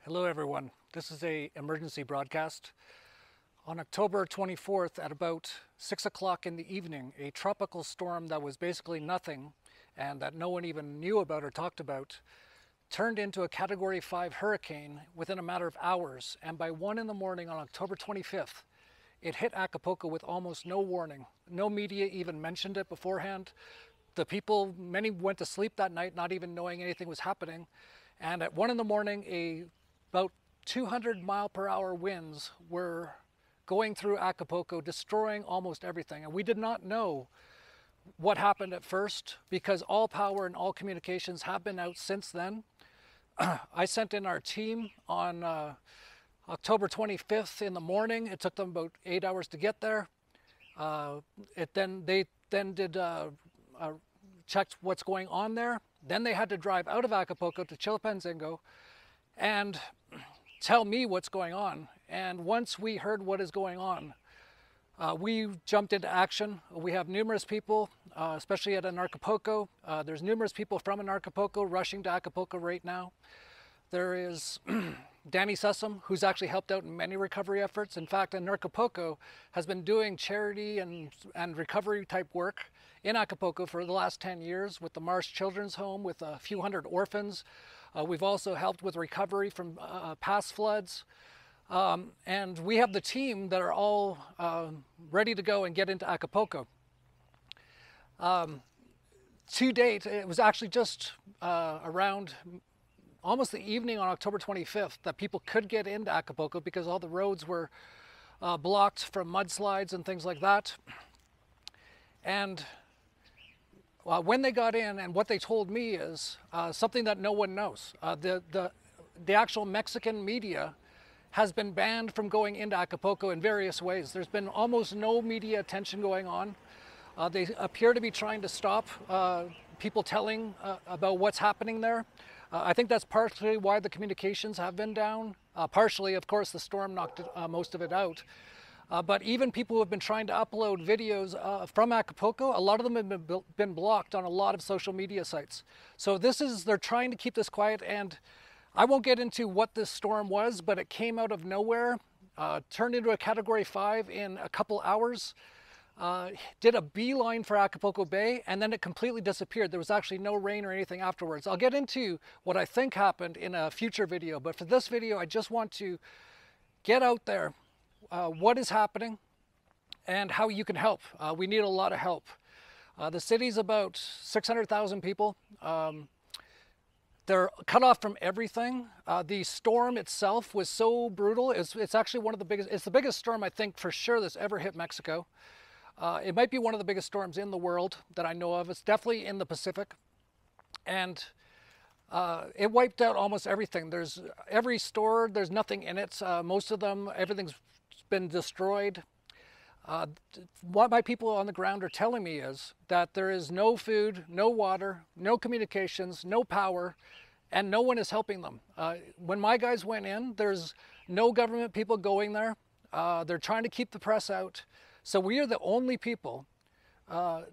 Hello everyone, this is a emergency broadcast. On October 24th at about 6 o'clock in the evening, a tropical storm that was basically nothing and that no one even knew about or talked about turned into a Category 5 hurricane within a matter of hours, and by 1 in the morning on October 25th, it hit Acapulco with almost no warning. No media even mentioned it beforehand. Many went to sleep that night not even knowing anything was happening, and at 1 in the morning, about 200-mile-per-hour winds were going through Acapulco, destroying almost everything. And we did not know what happened at first because all power and all communications have been out since then. I sent in our team on October 25th in the morning. It took them about 8 hours to get there. They checked what's going on there. Then they had to drive out of Acapulco to Chilpancingo and tell me what's going on. And once we heard what is going on, we jumped into action. We have numerous people, especially at Acapulco. There's numerous people from Acapulco rushing to Acapulco right now. There is Danny Sussum, who's actually helped out in many recovery efforts. In fact, Acapulco has been doing charity and recovery type work in Acapulco for the last 10 years with the Marsh Children's Home, with a few hundred orphans. We've also helped with recovery from past floods. And we have the team that are all ready to go and get into Acapulco. To date, it was actually just around almost the evening on October 25th that people could get into Acapulco because all the roads were blocked from mudslides and things like that. And when they got in, and what they told me is something that no one knows. The actual Mexican media has been banned from going into Acapulco in various ways. There's been almost no media attention going on. They appear to be trying to stop people telling about what's happening there. I think that's partially why the communications have been down. Partially, of course, the storm knocked most of it out. But even people who have been trying to upload videos from Acapulco, a lot of them have been blocked on a lot of social media sites. So they're trying to keep this quiet, and I won't get into what this storm was, but it came out of nowhere, turned into a Category 5 in a couple hours, did a beeline for Acapulco Bay, and then it completely disappeared. There was actually no rain or anything afterwards. I'll get into what I think happened in a future video, but for this video, I just want to get out there what is happening and how you can help. We need a lot of help. The city's about 600,000 people. They're cut off from everything. The storm itself was so brutal. It's actually one of the biggest, it's the biggest storm I think for sure that's ever hit Mexico. It might be one of the biggest storms in the world that I know of. It's definitely in the Pacific. And it wiped out almost everything. There's every store, there's nothing in it. Most of them, everything's been destroyed. What my people on the ground are telling me is that there is no food, no water, no communications, no power, and no one is helping them. When my guys went in, there's no government people going there. They're trying to keep the press out. So we are the only people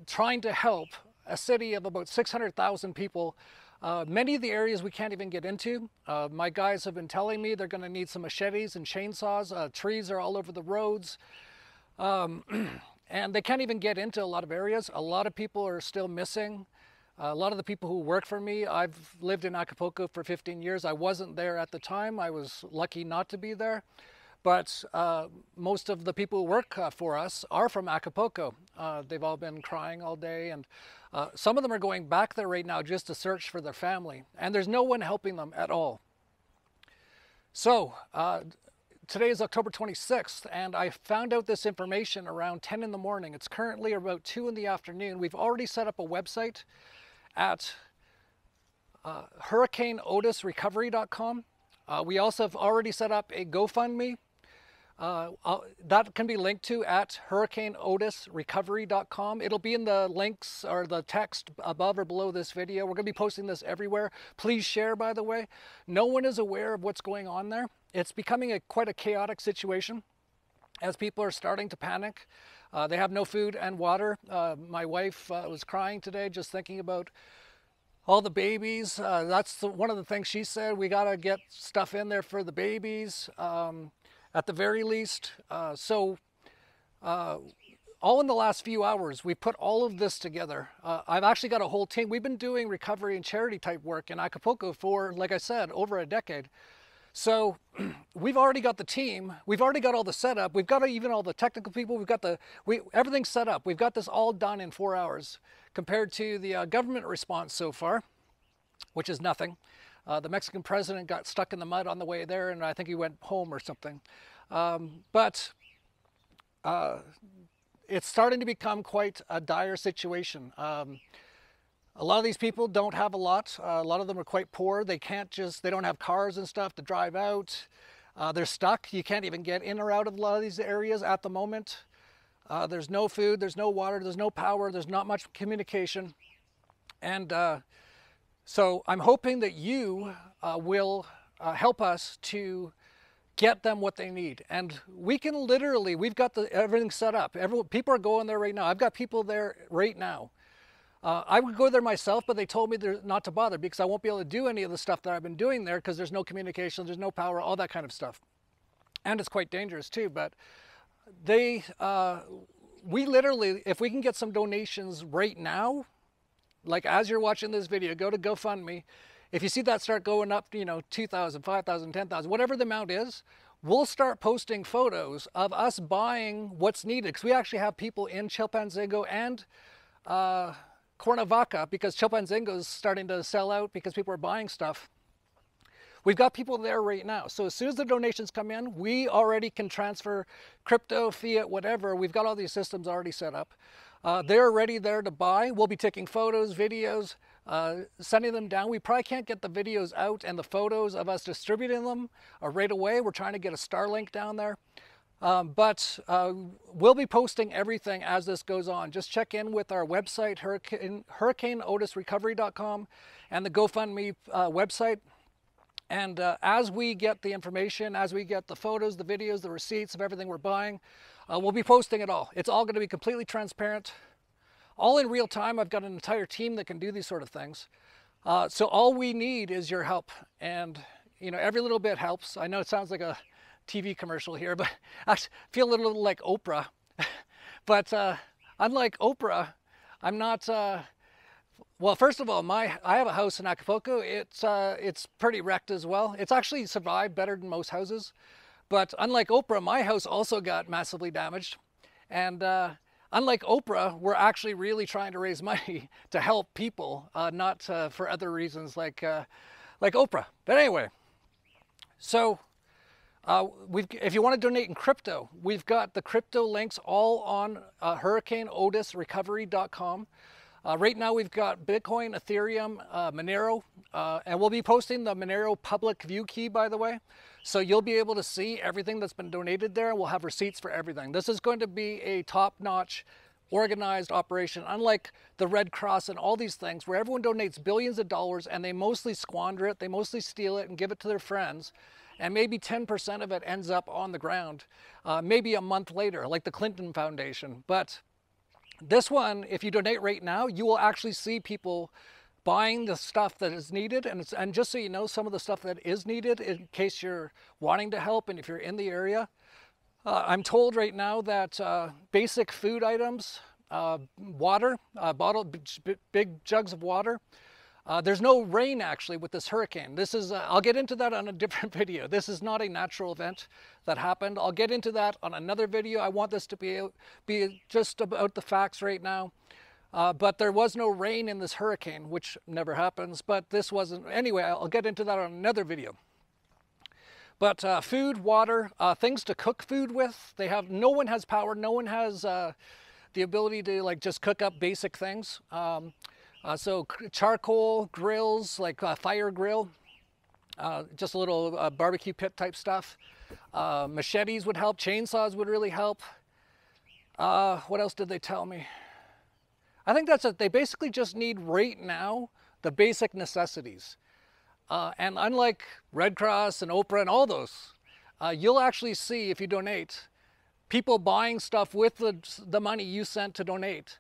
trying to help a city of about 600,000 people. Many of the areas we can't even get into. My guys have been telling me they're going to need some machetes and chainsaws. Trees are all over the roads. And they can't even get into a lot of areas. A lot of people are still missing. A lot of the people who work for me, I've lived in Acapulco for 15 years. I wasn't there at the time. I was lucky not to be there. But most of the people who work for us are from Acapulco. They've all been crying all day, and some of them are going back there right now just to search for their family, and there's no one helping them at all. So today is October 26th, and I found out this information around 10 in the morning. It's currently about 2 in the afternoon. We've already set up a website at hurricaneotisrecovery.com. We also have already set up a GoFundMe. That can be linked to at hurricaneotisrecovery.com. It'll be in the links or the text above or below this video. We're going to be posting this everywhere. Please share, by the way. No one is aware of what's going on there. It's becoming quite a chaotic situation as people are starting to panic. They have no food and water. My wife was crying today just thinking about all the babies. That's one of the things she said. We got to get stuff in there for the babies at the very least. All in the last few hours, we put all of this together. I've actually got a whole team. We've been doing recovery and charity type work in Acapulco for, like I said, over a decade. So we've already got the team. We've already got all the setup. We've got even all the technical people. We've got everything's set up. We've got this all done in 4 hours compared to the government response so far, which is nothing. The Mexican president got stuck in the mud on the way there, and I think he went home or something. It's starting to become quite a dire situation. A lot of these people don't have a lot. A lot of them are quite poor. They don't have cars and stuff to drive out. They're stuck. You can't even get in or out of a lot of these areas at the moment. There's no food, there's no water, there's no power, there's not much communication. And so I'm hoping that you will help us to get them what they need. And we can literally, we've got everything set up. People are going there right now. I've got people there right now. I would go there myself, but they told me not to bother because I won't be able to do any of the stuff that I've been doing there because there's no communication, there's no power, all that kind of stuff. And it's quite dangerous too, but we literally, if we can get some donations right now, like as you're watching this video, go to GoFundMe. If you see that start going up, 2,000, 5,000, 10,000, whatever the amount is, we'll start posting photos of us buying what's needed. Because we actually have people in Chilpancingo and Cuernavaca, because Chilpancingo is starting to sell out because people are buying stuff. We've got people there right now. So as soon as the donations come in, we already can transfer crypto, fiat, whatever. We've got all these systems already set up. They're already there to buy. We'll be taking photos, videos, sending them down. We probably can't get the videos out and the photos of us distributing them right away. We're trying to get a Starlink down there. But we'll be posting everything as this goes on. Just check in with our website, hurricaneotisrecovery.com, and the GoFundMe website. And as we get the information, as we get the photos, the videos, the receipts of everything we're buying, we'll be posting it all. It's all going to be completely transparent, all in real time. I've got an entire team that can do these sort of things. So all we need is your help. And, every little bit helps. I know it sounds like a TV commercial here, but I feel a little like Oprah. But unlike Oprah, I'm not... Well, first of all, I have a house in Acapulco. It's pretty wrecked as well. It's actually survived better than most houses. But unlike Oprah, my house also got massively damaged. And unlike Oprah, we're actually really trying to raise money to help people, not for other reasons like Oprah. But anyway, so if you want to donate in crypto, we've got the crypto links all on hurricaneotisrecovery.com. Right now we've got Bitcoin, Ethereum, Monero, and we'll be posting the Monero public view key, by the way. So you'll be able to see everything that's been donated there. We'll have receipts for everything. This is going to be a top-notch, organized operation, unlike the Red Cross and all these things where everyone donates billions of dollars and they mostly squander it, they mostly steal it and give it to their friends. And maybe 10% of it ends up on the ground, maybe a month later, like the Clinton Foundation. But this one, if you donate right now, you will actually see people buying the stuff that is needed. And just so you know, some of the stuff that is needed in case you're wanting to help and if you're in the area. I'm told right now that basic food items, water, big jugs of water. There's no rain actually with this hurricane. This is, I'll get into that on a different video. This is not a natural event that happened. I'll get into that on another video. I want this to be just about the facts right now. But there was no rain in this hurricane, which never happens, but this wasn't. Anyway, I'll get into that on another video. But food, water, things to cook food with. No one has power. No one has the ability to just cook up basic things. So charcoal grills, like fire grill, just a little barbecue pit type stuff. Machetes would help. Chainsaws would really help. What else did they tell me? I think that's it. They basically just need right now the basic necessities. And unlike Red Cross and Oprah and all those, you'll actually see, if you donate, people buying stuff with the money you sent to donate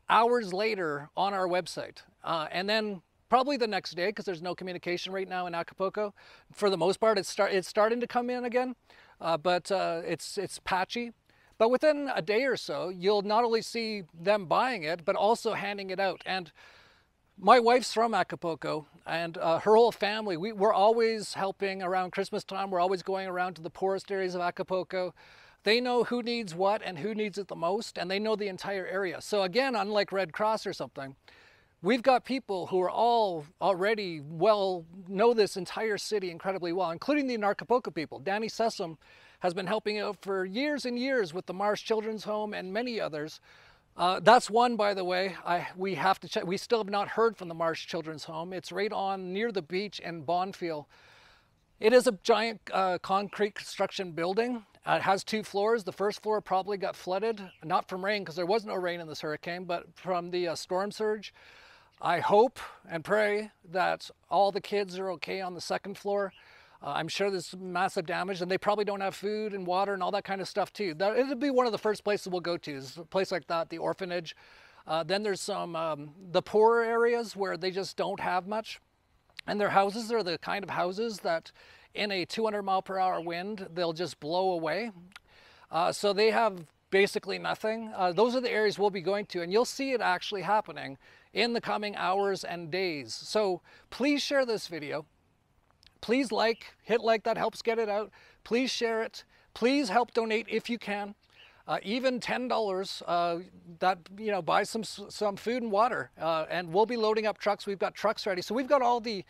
hours later on our website, and then probably the next day, because there's no communication right now in Acapulco. For the most part, it's starting to come in again, but it's patchy. But within a day or so, you'll not only see them buying it, but also handing it out. And my wife's from Acapulco, and her whole family, we're always helping around Christmas time. We're always going around to the poorest areas of Acapulco. They know who needs what and who needs it the most, and they know the entire area. So again, unlike Red Cross or something, we've got people who are all already know this entire city incredibly well, including the Acapulco people. Danny Sessom has been helping out for years and years with the Marsh Children's Home and many others. That's one, by the way, we have to check. We still have not heard from the Marsh Children's Home. It's right on near the beach in Bonfield. It is a giant concrete construction building. It has 2 floors. The first floor probably got flooded, not from rain, because there was no rain in this hurricane, but from the storm surge. I hope and pray that all the kids are okay on the second floor. I'm sure there's massive damage, and they probably don't have food and water and all that kind of stuff too. It'll be one of the first places we'll go to, is a place like that, the orphanage. Then there's some, the poorer areas where they just don't have much. And their houses are the kind of houses that in a 200-mile-per-hour wind, they'll just blow away. So they have basically nothing. Those are the areas we'll be going to, and you'll see it actually happening in the coming hours and days. So please share this video. Please hit like, that helps get it out. Please share it. Please help donate if you can. Even $10, that, buy some food and water. And we'll be loading up trucks. We've got trucks ready. So we've got all the,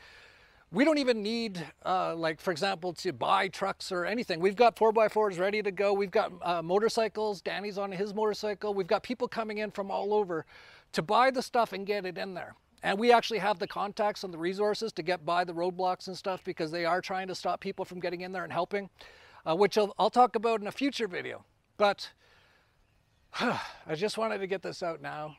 we don't even need, like, for example, to buy trucks or anything. We've got 4x4s ready to go. We've got motorcycles. Danny's on his motorcycle. We've got people coming in from all over to buy the stuff and get it in there. And we actually have the contacts and the resources to get by the roadblocks and stuff, because they are trying to stop people from getting in there and helping, which I'll talk about in a future video. But I just wanted to get this out now.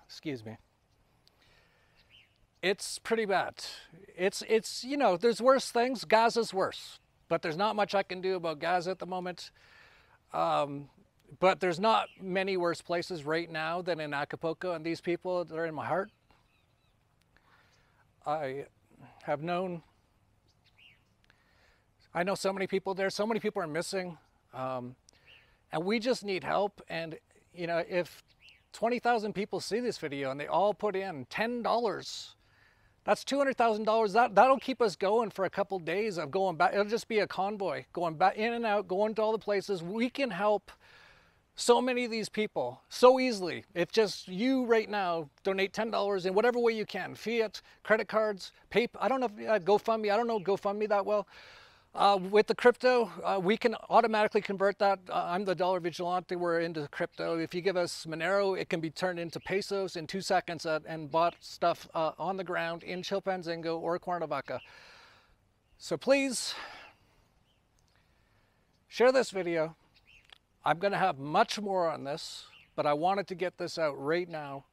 Excuse me. It's pretty bad. It's there's worse things. Gaza's worse, but there's not much I can do about Gaza at the moment. But there's not many worse places right now than in Acapulco, and these people, they're in my heart. I know so many people there, so many people are missing, and we just need help. And if 20,000 people see this video and they all put in $10, that's $200,000. That'll keep us going for a couple days of going back. It'll just be a convoy going back in and out, going to all the places. We can help so many of these people so easily. If just you right now donate $10 in whatever way you can, fiat, credit cards, PayPal. I don't know if GoFundMe. I don't know GoFundMe that well. With the crypto, we can automatically convert that. I'm the Dollar Vigilante. We're into crypto. If you give us Monero, it can be turned into pesos in 2 seconds and bought stuff on the ground in Chilpancingo or Cuernavaca. So please share this video. I'm going to have much more on this, but I wanted to get this out right now.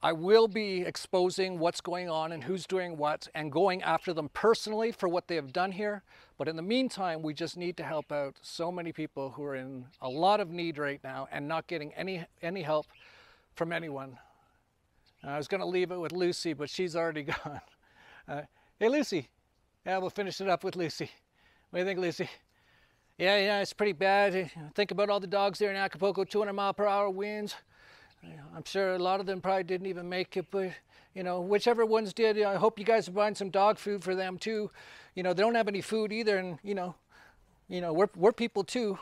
I will be exposing what's going on and who's doing what, and going after them personally for what they have done here. But in the meantime, we just need to help out so many people who are in a lot of need right now and not getting any help from anyone. I was going to leave it with Lucy, but she's already gone. Hey, Lucy. Yeah, we'll finish it up with Lucy. What do you think, Lucy? Yeah, it's pretty bad. Think about all the dogs there in Acapulco, 200-mile-per-hour winds. I'm sure a lot of them probably didn't even make it, but, whichever ones did, I hope you guys are buying some dog food for them too. They don't have any food either, and, we're people too,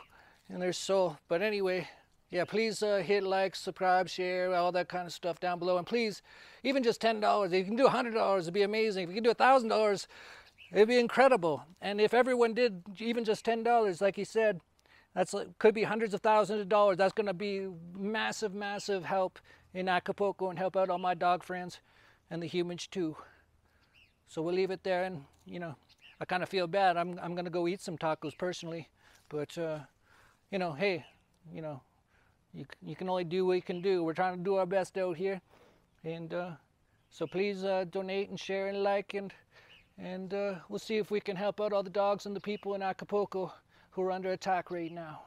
and there's so, but anyway, yeah, please hit like, subscribe, share, all that kind of stuff down below, and please, even just $10, if you can do $100, it'd be amazing. If you can do $1,000, it'd be incredible. And if everyone did even just $10, like he said, could be hundreds of thousands of dollars. That's going to be massive, massive help in Acapulco and help out all my dog friends and the humans too. So we'll leave it there. And, I kind of feel bad. I'm going to go eat some tacos personally. But, hey, you can only do what you can do. We're trying to do our best out here. And so please donate and share and like, and we'll see if we can help out all the dogs and the people in Acapulco who are under attack right now.